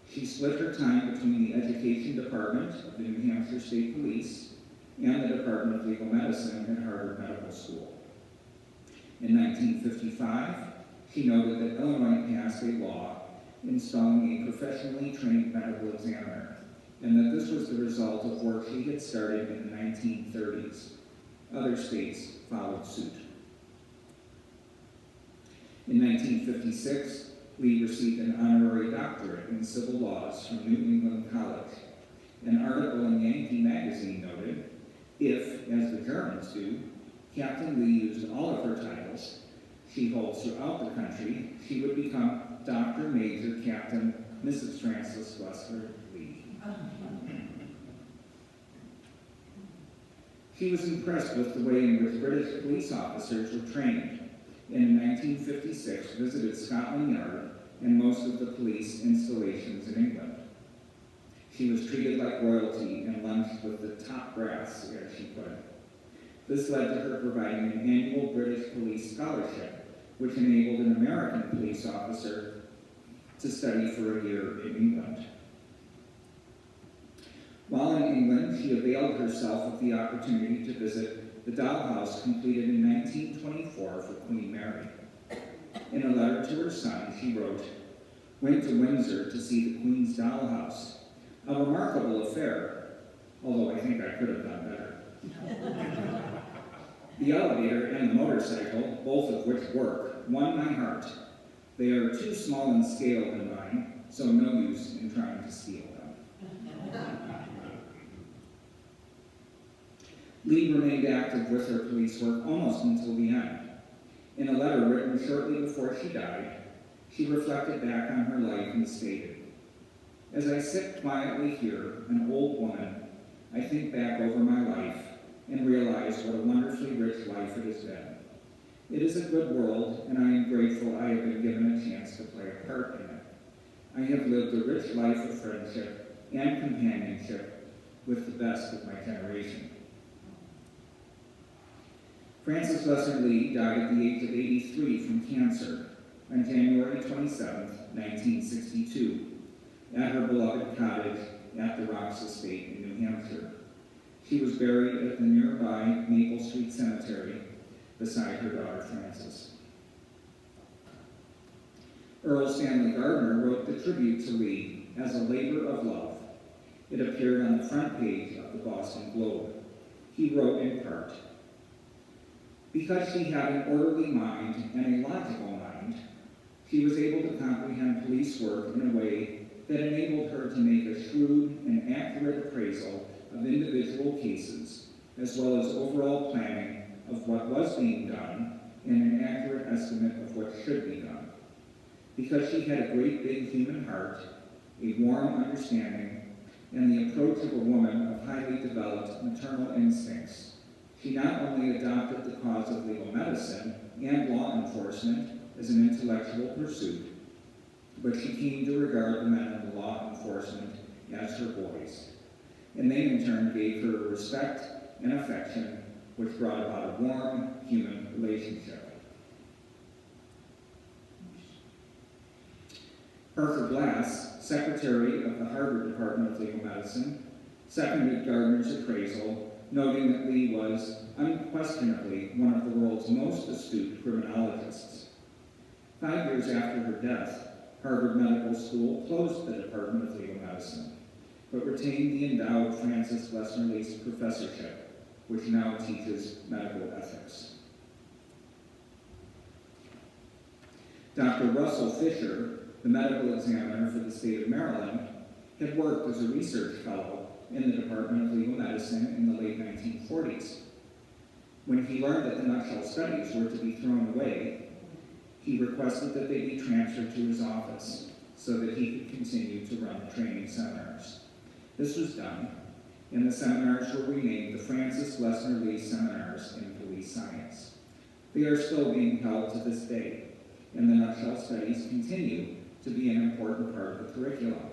She split her time between the Education Department of the New Hampshire State Police and the Department of Legal Medicine at Harvard Medical School. In 1955, she noted that Illinois passed a law installing a professionally trained medical examiner, and that this was the result of work she had started in the 1930s. Other states followed suit. In 1956, Lee received an honorary doctorate in civil laws from New England College. An article in Yankee magazine noted, if, as the Germans do, Captain Lee used all of her titles she holds throughout the country, she would become Dr. Major Captain Mrs. Frances Glessner Lee. She was impressed with the way in which British police officers were trained, and in 1956 visited Scotland Yard and most of the police installations in England. She was treated like royalty and lunched with the top brass, as she put it. This led to her providing an annual British police scholarship, which enabled an American police officer to study for a year in England. While in England, she availed herself of the opportunity to visit the dollhouse completed in 1924 for Queen Mary. In a letter to her son, she wrote, "Went to Windsor to see the Queen's dollhouse. A remarkable affair, although I think I could have done better. The elevator and the motorcycle, both of which work, won my heart. They are too small in scale to mine, so no use in trying to steal them. Lee remained active with her police work almost until the end. In a letter written shortly before she died, she reflected back on her life and stated, "As I sit quietly here, an old woman, I think back over my life and realize what a wonderfully rich life it has been. It is a good world, and I am grateful I have been given a chance to play a part in it. I have lived a rich life of friendship and companionship with the best of my generation." Frances Glessner Lee died at the age of 83 from cancer on January 27, 1962, at her beloved cottage at the Rocks Estate in New Hampshire. She was buried at the nearby Maple Street Cemetery beside her daughter Frances. Earl Stanley Gardner wrote the tribute to Lee as a labor of love. It appeared on the front page of the Boston Globe. He wrote in part, "Because she had an orderly mind and a logical mind, she was able to comprehend police work in a way that enabled her to make a shrewd and accurate appraisal of individual cases, as well as overall planning of what was being done and an accurate estimate of what should be done. Because she had a great big human heart, a warm understanding, and the approach of a woman of highly developed maternal instincts, she not only adopted the cause of legal medicine and law enforcement as an intellectual pursuit, but she came to regard the men of law enforcement as her boys, and they in turn gave her respect and affection, which brought about a warm human relationship." Arthur Glass, secretary of the Harvard Department of Legal Medicine, seconded Gardner's appraisal, noting that Lee was unquestionably one of the world's most astute criminologists. 5 years after her death, Harvard Medical School closed the Department of Legal Medicine, but retained the endowed Frances Glessner Lee's professorship, which now teaches medical ethics. Dr. Russell Fisher, the medical examiner for the state of Maryland, had worked as a research fellow in the Department of Legal Medicine in the late 1940s. When he learned that the nutshell studies were to be thrown away, he requested that they be transferred to his office so that he could continue to run the training seminars. This was done, and the seminars were renamed the Frances Glessner Lee Seminars in Police Science. They are still being held to this day, and the nutshell studies continue to be an important part of the curriculum.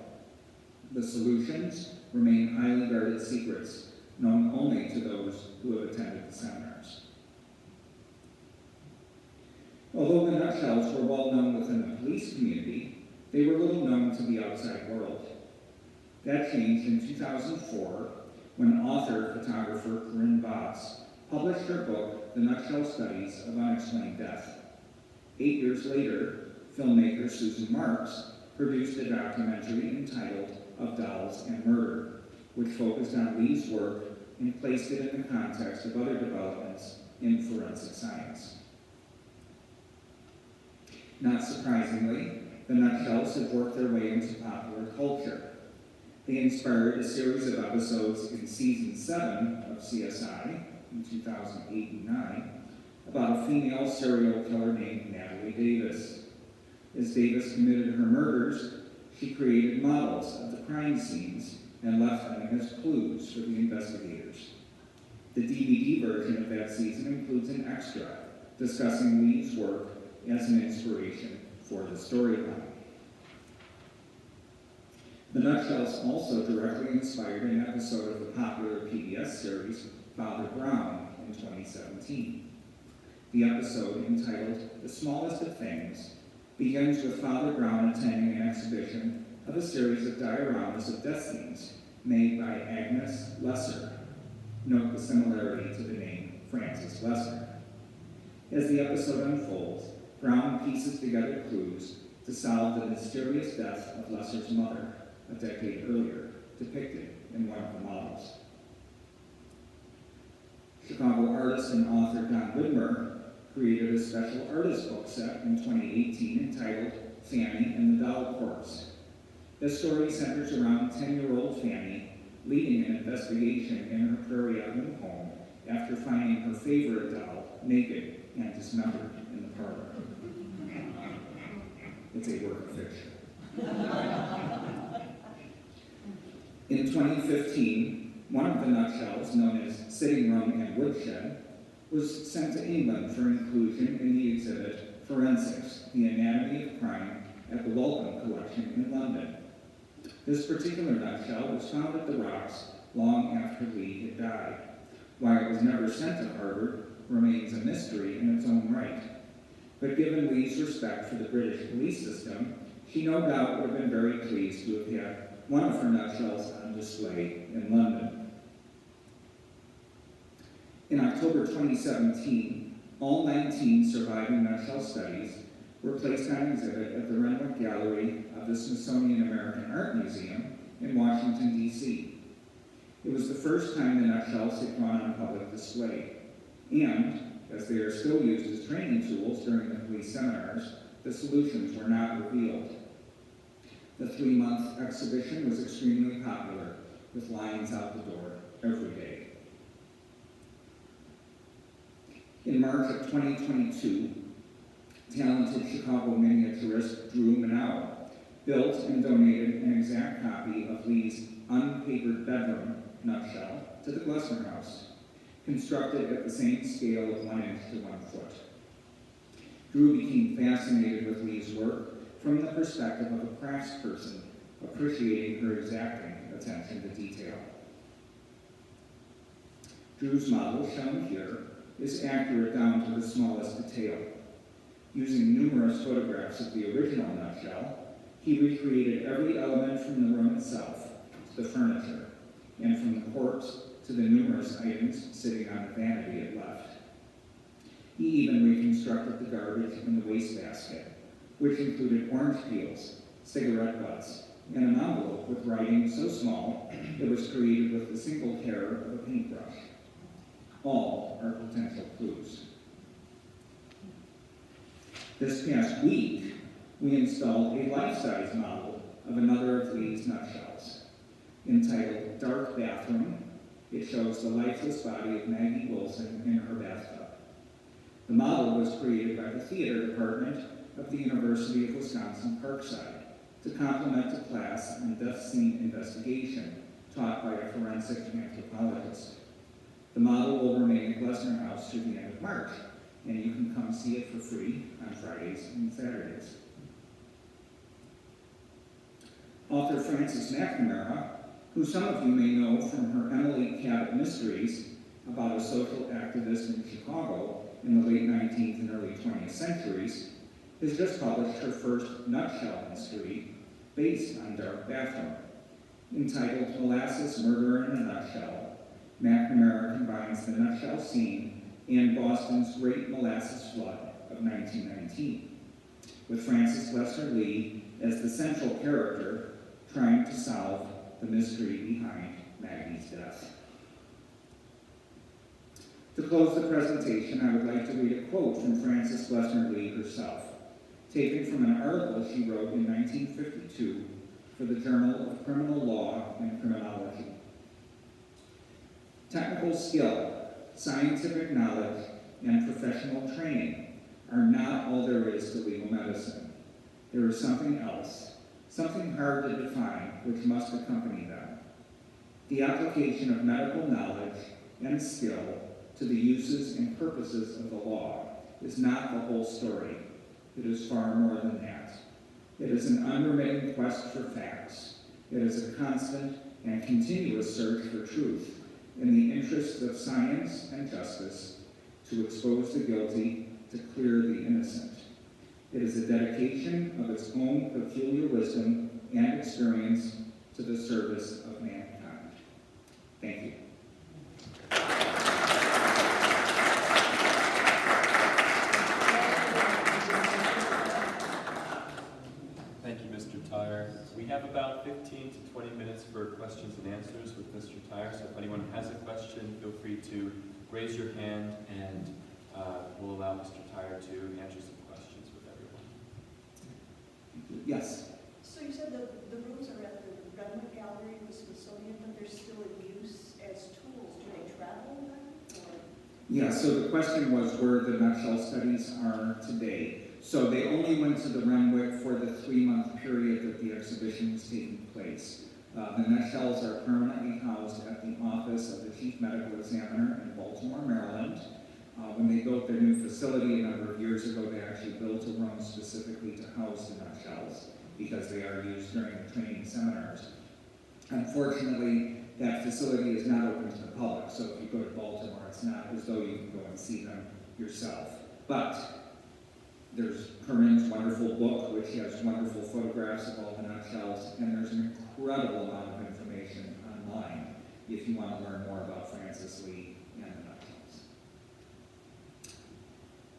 The solutions remain highly guarded secrets, known only to those who have attended the seminars. Although the nutshells were well known within the police community, they were little known to the outside world. That changed in 2004 when author-photographer Corinne Botts published her book, The Nutshell Studies of Unexplained Death. 8 years later, filmmaker Susan Marks produced a documentary entitled Of Dolls and Murder, which focused on Lee's work and placed it in the context of other developments in forensic science. Not surprisingly, the nutshells have worked their way into popular culture. They inspired a series of episodes in season 7 of CSI in 2008 and 9 about a female serial killer named Natalie Davis. As Davis committed her murders, she created models of the crime scenes and left them as clues for the investigators. The DVD version of that season includes an extra discussing Lee's work as an inspiration for the storyline. The nutshells also directly inspired an episode of the popular PBS series Father Brown in 2017. The episode, entitled The Smallest of Things, begins with Father Brown attending an exhibition of a series of dioramas of death scenes made by Agnes Lesser. Note the similarity to the name Frances Glessner. As the episode unfolds, Brown pieces together clues to solve the mysterious death of Lesser's mother a decade earlier. depicted in one of the models. Chicago artist and author Don Widmer created a special artist book set in 2018 entitled Fanny and the Doll Corpse. This story centers around 10-year-old Fanny leading an investigation in her Prairie Avenue home after finding her favorite doll naked and dismembered in the parlor. It's a work of fiction. In 2015, one of the nutshells, known as Sitting Room and Woodshed, was sent to England for inclusion in the exhibit Forensics, the Anatomy of Crime at the Wellcome Collection in London. This particular nutshell was found at the Rocks long after Lee had died. Why it was never sent to Harvard remains a mystery in its own right. But given Lee's respect for the British police system, she no doubt would have been very pleased to have had one of her nutshells on display in London. In October 2017, all 19 surviving nutshell studies were placed on exhibit at the Renwick Gallery of the Smithsonian American Art Museum in Washington, D.C. It was the first time the nutshells had gone on public display, and, as they are still used as training tools during the police seminars, the solutions were not revealed. The 3-month exhibition was extremely popular, with lines out the door every day. In March of 2022, talented Chicago miniaturist Drew Manow built and donated an exact copy of Lee's unpapered bedroom nutshell to the Glessner House, constructed at the same scale of 1 inch to 1 foot. Drew became fascinated with Lee's work from the perspective of a craftsperson appreciating her exacting attention to detail. Drew's model, shown here, is accurate down to the smallest detail. Using numerous photographs of the original nutshell, he recreated every element from the room itself to the furniture, and from the corpse to the numerous items sitting on the vanity it left. He even reconstructed the garbage in the wastebasket, which included orange peels, cigarette butts, and an envelope with writing so small it was created with the single care of a paintbrush. All are potential clues. This past week, we installed a life-size model of another of Lee's nutshells. Entitled Dark Bathroom, it shows the lifeless body of Maggie Wilson in her bathtub. The model was created by the theater department of the University of Wisconsin Parkside to complement a class on death scene investigation taught by a forensic anthropologist. The model will remain at Glessner House through the end of March, and you can come see it for free on Fridays and Saturdays. Author Frances McNamara, who some of you may know from her Emily Cabot Mysteries about a social activist in Chicago in the late 19th and early 20th centuries, has just published her first nutshell mystery based on Dark Bathroom. Entitled Molasses Murder in a Nutshell, McNamara combines the nutshell scene and Boston's Great Molasses Flood of 1919, with Frances Glessner Lee as the central character trying to solve the mystery behind Maggie's death. To close the presentation, I would like to read a quote from Frances Glessner Lee herself, taken from an article she wrote in 1952 for the Journal of Criminal Law and Criminology. Technical skill, scientific knowledge, and professional training are not all there is to legal medicine. There is something else, something hard to define, which must accompany them. The application of medical knowledge and skill to the uses and purposes of the law is not the whole story. It is far more than that. It is an unremitting quest for facts. It is a constant and continuous search for truth in the interests of science and justice, to expose the guilty, to clear the innocent. It is a dedication of its own peculiar wisdom and experience to the service of mankind. Thank you. Thank you, Mr. Tyre. We have about 15 to 20 minutes for questions Tyre. So if anyone has a question, feel free to raise your hand, and we'll allow Mr. Tyre to answer some questions with everyone. Yes. So you said the rooms are at the Redmond Gallery in the Smithsonian, but they're still in use as tools. Do they travel then? Or? Yeah, so the question was where the nutshell studies are today. So they only went to the Renwick for the 3-month period that the exhibition was taking place. The nutshells are permanently housed at the office of the Chief Medical Examiner in Baltimore, Maryland. When they built their new facility a number of years ago, they actually built a room specifically to house the nutshells because they are used during the training seminars. Unfortunately, that facility is not open to the public, so if you go to Baltimore, it's not as though you can go and see them yourself. But there's Herman's wonderful book, which has wonderful photographs of all the nutshells, and there's an incredible amount of information online if you want to learn more about Francis Lee and the nutshells.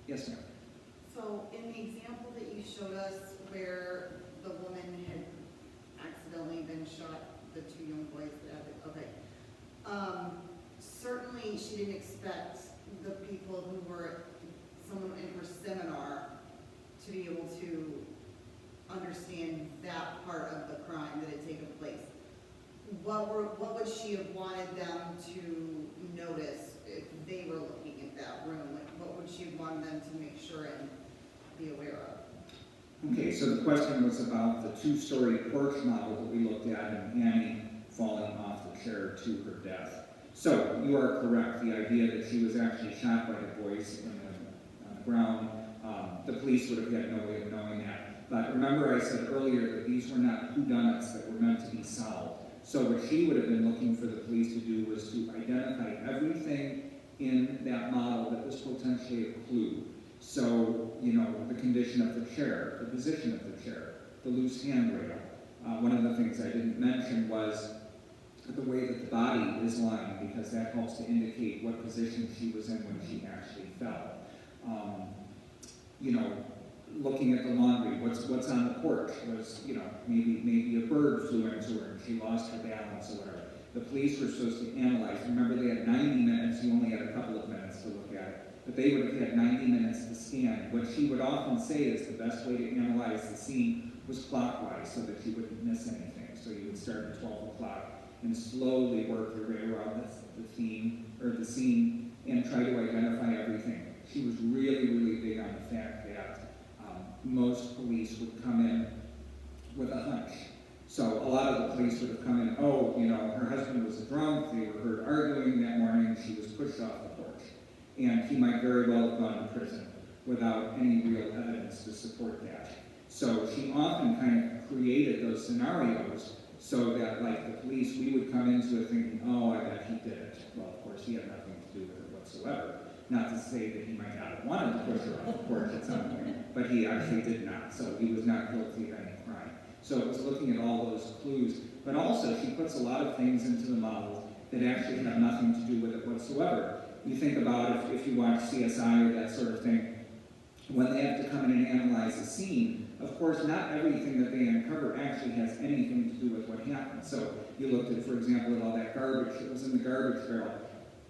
Yes, ma'am. So in the example that you showed us where the woman had accidentally been shot, the 2 young boys that had it, okay. Certainly she didn't expect the people who were, someone in her seminar, to be able to understand that part of the crime that had taken place. What would she have wanted them to notice if they were looking at that room? Like, what would she have wanted them to make sure and be aware of? Okay, so the question was about the 2-story porch model that we looked at and Annie falling off the chair to her death. So you are correct. The idea that she was actually shot by the boys on the ground, the police would have had no way of knowing that. But remember I said earlier that these were not whodunits that were meant to be solved. So what she would have been looking for the police to do was to identify everything in that model that was potentially a clue. So, you know, the condition of the chair, the position of the chair, the loose handrail. One of the things I didn't mention was the way that the body is lying, because that helps to indicate what position she was in when she actually fell. You know, looking at the laundry, what's on the porch was, you know, maybe a bird flew into her and she lost her balance or whatever. The police were supposed to analyze. Remember, they had 90 minutes. You only had a couple of minutes to look at it. But they would have had 90 minutes to scan. What she would often say is the best way to analyze the scene was clockwise so that you wouldn't miss anything. So you would start at 12 o'clock and slowly work your way around the theme or the scene and try to identify everything. She was really, really big on the fact that most police would come in with a hunch. So a lot of the police would have come in, oh, you know, her husband was a drunk, they were heard arguing that morning, and she was pushed off the porch. And he might very well have gone to prison without any real evidence to support that. So she often kind of created those scenarios so that, like the police, we would come into it thinking, oh, I bet he did it. Well, of course, he had nothing to do with it whatsoever. Not to say that he might not have wanted to push her off the porch at some point, but he actually did not. So he was not guilty of any crime. So it was looking at all those clues. But also, she puts a lot of things into the model that actually have nothing to do with it whatsoever. You think about if you watch CSI or that sort of thing, when they have to come in and analyze a scene, of course, not everything that they uncover actually has anything to do with what happened. So you looked at, for example, at all that garbage that was in the garbage barrel.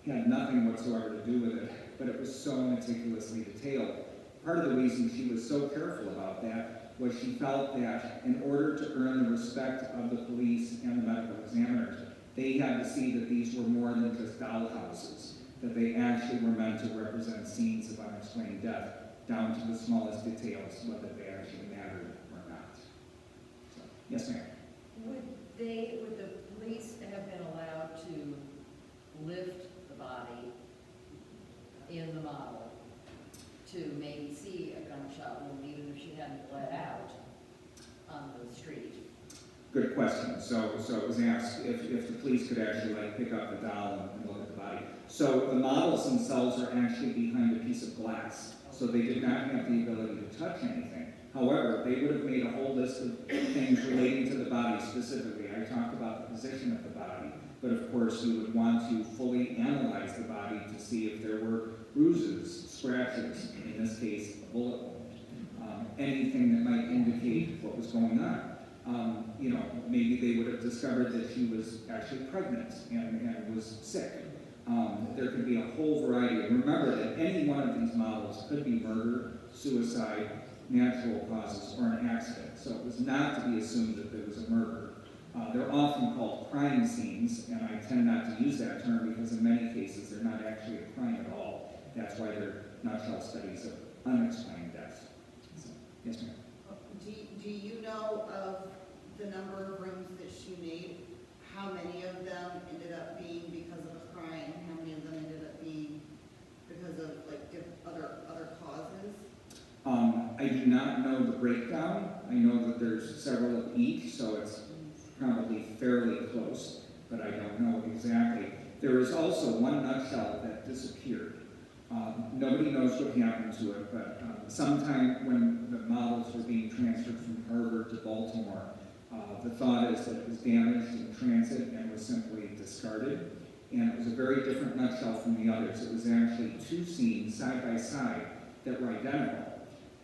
It had nothing whatsoever to do with it, but it was so meticulously detailed. Part of the reason she was so careful about that was she felt that in order to earn the respect of the police and the medical examiners, they had to see that these were more than just dollhouses, that they actually were meant to represent scenes of unexplained death, down to the smallest details, whether they actually mattered or not. So, yes, ma'am. Would the police have been allowed to lift the body in the model to maybe see a gunshot wound, even if she hadn't bled out on the street? Good question. So it was asked if the police could actually like pick up the doll and look at the body. So the models themselves are actually behind a piece of glass. So they did not have the ability to touch anything. However, they would have made a whole list of things relating to the body specifically. I talked about the position of the body, but of course you would want to fully analyze the body to see if there were bruises, scratches, in this case a bullet wound, anything that might indicate what was going on. You know, maybe they would have discovered that she was actually pregnant and was sick. There could be a whole variety. And remember that any one of these models could be murder, suicide, natural causes, or an accident. So it was not to be assumed that there was a murder. They're often called crime scenes, and I tend not to use that term because in many cases they're not actually a crime at all. That's why they're nutshell studies of unexplained death. So, yes, ma'am. Do you know of the number of rooms that she made? How many of them ended up being because of a crime? How many of them ended up being because of like other causes? I do not know the breakdown. I know that there's several of each, so it's probably fairly close, but I don't know exactly. There is also one nutshell that disappeared. Nobody knows what happened to it, but sometime when the models were being transferred from Harvard to Baltimore, the thought is that it was damaged in transit and was simply discarded. And it was a very different nutshell from the others. It was actually two scenes side by side that were identical.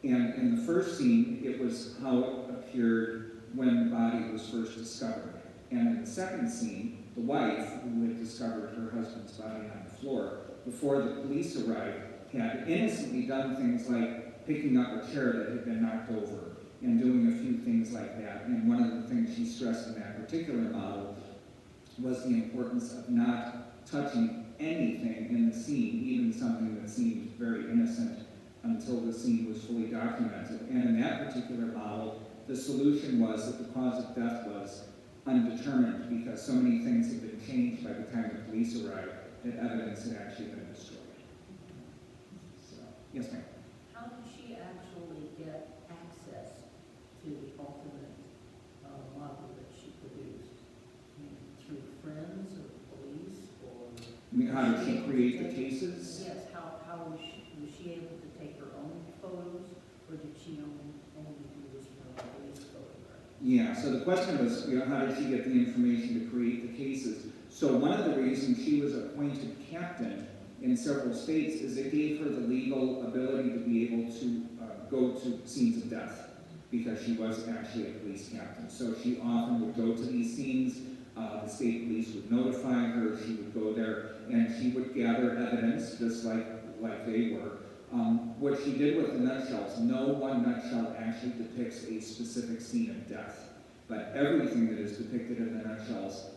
And in the first scene, it was how it appeared when the body was first discovered. And in the second scene, the wife, who had discovered her husband's body on the floor, before the police arrived, had innocently done things like picking up a chair that had been knocked over and doing a few things like that. And one of the things she stressed in that particular model was the importance of not touching anything in the scene, even something that seemed very innocent, until the scene was fully documented. And in that particular model, the solution was that the cause of death was undetermined because so many things had been changed by the time the police arrived that evidence had actually been destroyed. So, yes, ma'am. How did she actually get access to the ultimate model that she produced? I mean, through friends or police or? I mean, how did she create the cases? Yes, how was she able to take her own photos, or did she only do this from a police photograph? Yeah, so the question was, you know, how did she get the information to create the cases? So one of the reasons she was appointed captain in several states is it gave her the legal ability to be able to go to scenes of death because she was actually a police captain. So she often would go to these scenes. The state police would notify her. She would go there and she would gather evidence just like they were. What she did with the nutshells, no one nutshell actually depicts a specific scene of death, but everything that is depicted in the nutshells,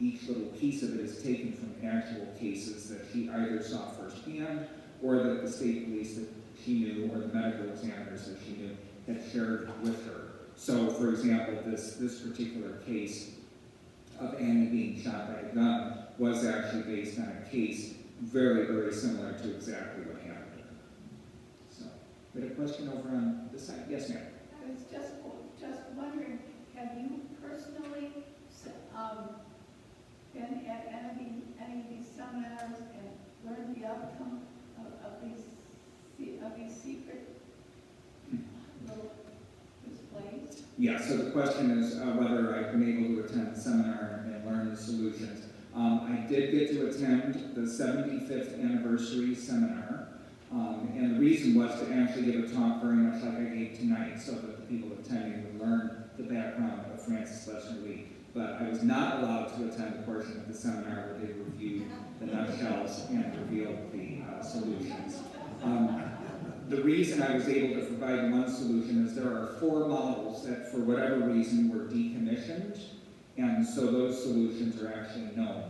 each little piece of it is taken from actual cases that she either saw firsthand or that the state police that she knew or the medical examiners that she knew had shared with her. So, for example, this particular case of Annie being shot by a gun was actually based on a case very, very similar to exactly what happened to her. So, we had a question over on this side. Yes, ma'am. I was just wondering, have you personally been at any of these seminars and learned the outcome of these secret little displays? Yeah, so the question is whether I've been able to attend the seminar and learn the solutions. I did get to attend the 75th anniversary seminar, and the reason was to actually give a talk very much like I gave tonight so that the people attending would learn the background of Glessner Lee. But I was not allowed to attend the portion of the seminar where they reviewed the nutshells and revealed the solutions. The reason I was able to provide one solution is there are 4 models that for whatever reason were decommissioned, and so those solutions are actually known.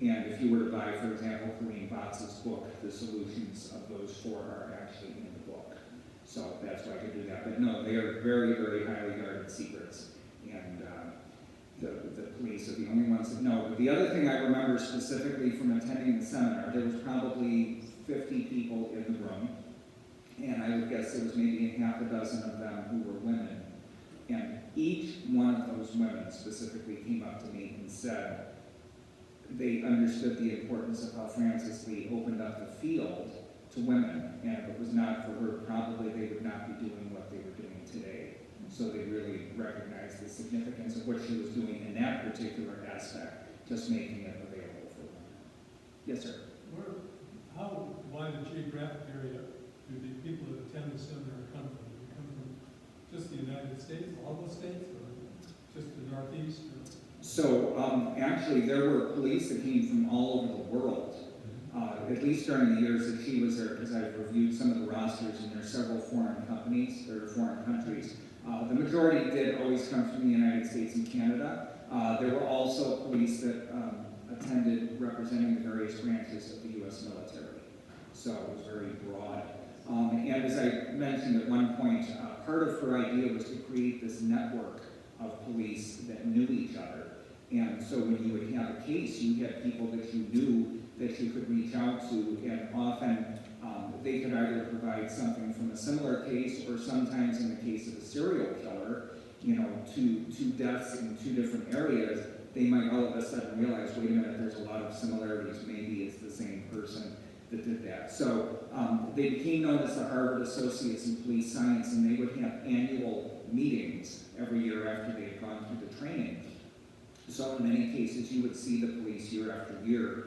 And if you were to buy, for example, Kareem Botz's book, the solutions of those 4 are actually in the book. So that's why I could do that. But no, they are very, very highly guarded secrets. And the police are the only ones that know. But the other thing I remember specifically from attending the seminar, there was probably 50 people in the room. And I would guess there was maybe half a dozen of them who were women. And each one of those women specifically came up to me and said they understood the importance of how Frances Lee opened up the field to women. And if it was not for her, probably they would not be doing what they were doing today. So they really recognized the significance of what she was doing in that particular aspect, just making it available for women. Yes, sir. How wide a geographic area do the people that attend the seminar come from? Do they come from just the United States, all the states? Or? just the Northeast? So actually, there were police that came from all over the world, at least during the years that she was there, because I've reviewed some of the rosters, and there are several foreign companies, or foreign countries. The majority did always come from the United States and Canada. There were also police that attended representing the various branches of the U.S. military. So it was very broad. And as I mentioned at one point, part of her idea was to create this network of police that knew each other. And so when you would have a case, you had people that you knew that you could reach out to, and often they could either provide something from a similar case, or sometimes in the case of a serial killer, you know, two deaths in two different areas, they might all of a sudden realize, wait a minute, there's a lot of similarities, maybe it's the same person that did that. So they became known as the Harvard Associates in Police Science, and they would have annual meetings every year after they had gone through the training. So in many cases, you would see the police year after year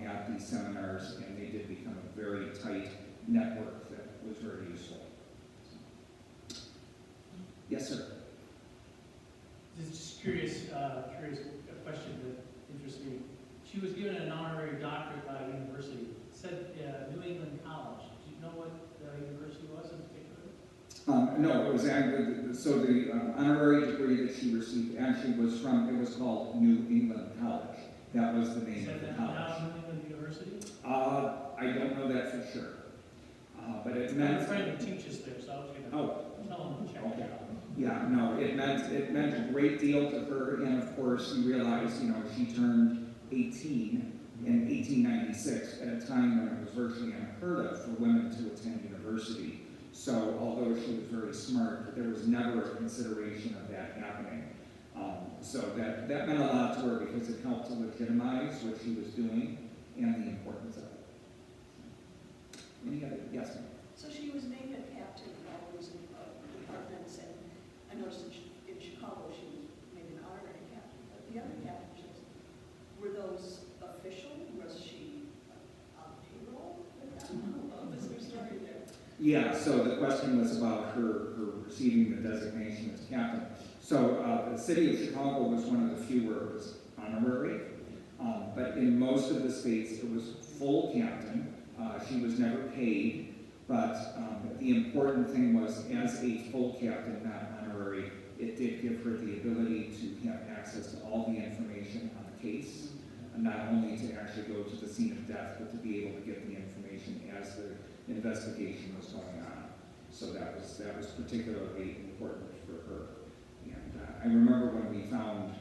at these seminars, and they did become a very tight network that was very useful. Yes, sir. Just curious, a question that interests me. She was given an honorary doctorate by a university. It said New England College. Do you know what the university was in particular? No, it was actually, so the honorary degree that she received actually was from, it was called New England College. That was the name of the college. Now New England University? I don't know that for sure. But it My meant... friend who teaches there, so I was going to tell him to check it out. Yeah, no, it meant a great deal to her, and of course, you realize, you know, she turned 18 in 1896 at a time when it was virtually unheard of for women to attend university. So, although she was very smart, there was never a consideration of that happening. So that meant a lot to her because it helped to legitimize what she was doing and the importance of it. Any other? Yes, ma'am. So she was named a captain of all those departments, and I noticed in Chicago she was made an honorary captain. But the other captains, were those official? Was she on payroll with them? What was her story there? Yeah, so the question was about her receiving the designation as captain. So the city of Chicago was one of the few where it was honorary, but in most of the states it was full captain. She was never paid, but the important thing was, as a full captain, not honorary, it did give her the ability to have access to all the information on the case, and not only to actually go to the scene of death, but to be able to get the information as the investigation was going on. So that was particularly important for her. And I remember when we found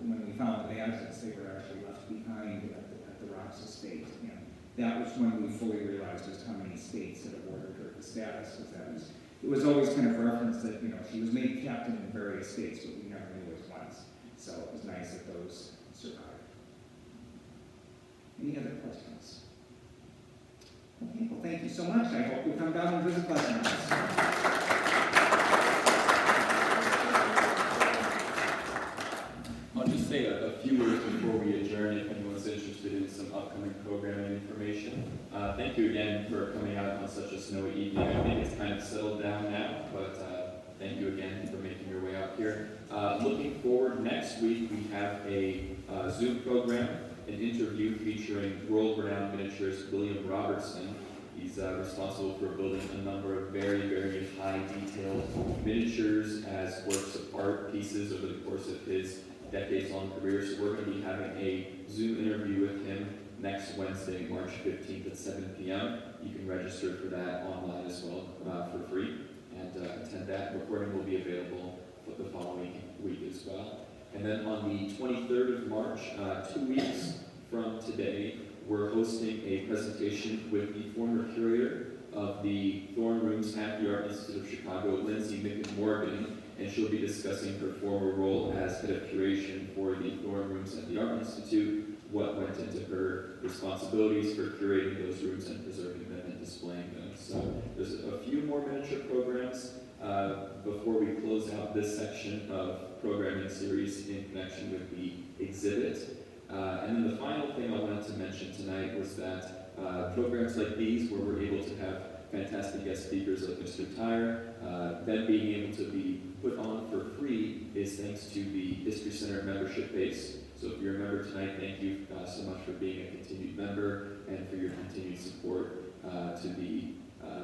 the badges, they were actually left behind at the Rocks estate, and that was when we fully realized just how many states had awarded her the status. Because it was always kind of referenced that, you know, she was made captain in various states, but we never knew which ones. So it was nice that those survived. Any other questions? Okay, well, thank you so much. I hope you come down and visit Glessner. I'll just say a few words before we adjourn if anyone's interested in some upcoming programming information. Thank you again for coming out on such a snowy evening. I think it's kind of settled down now, but thank you again for making your way out here. Looking forward, next week we have a Zoom program, an interview featuring world-renowned miniaturist William Robertson. He's responsible for building a number of very, very high-detailed miniatures as works of art pieces over the course of his decades-long career. So we're going to be having a Zoom interview with him next Wednesday, March 15th at 7 p.m. You can register for that online as well for free and attend that. Recording will be available for the following week as well. And then on the 23rd of March, 2 weeks from today, we're hosting a presentation with the former curator of the Thorn Rooms at the Art Institute of Chicago, Lindsay Morgan, and she'll be discussing her former role as head of curation for the Thorn Rooms at the Art Institute, what went into her responsibilities for curating those rooms and preserving them and displaying them. So there's a few more miniature programs before we close out this section of programming series in connection with the exhibit. And then the final thing I wanted to mention tonight was that programs like these, where we're able to have fantastic guest speakers like Mr. Tyre. Them being able to be put on for free is thanks to the History Center membership base. So if you're a member tonight, thank you so much for being a continued member and for your continued support to the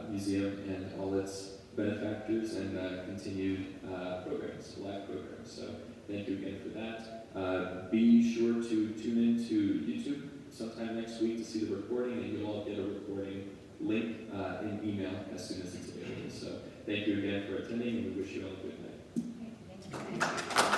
museum and all its benefactors and continued programs, live programs. So thank you again for that. Be sure to tune in to YouTube sometime next week to see the recording, and you'll all get a recording link in email as soon as it's available. So thank you again for attending, and we wish you all a good night. Thank you.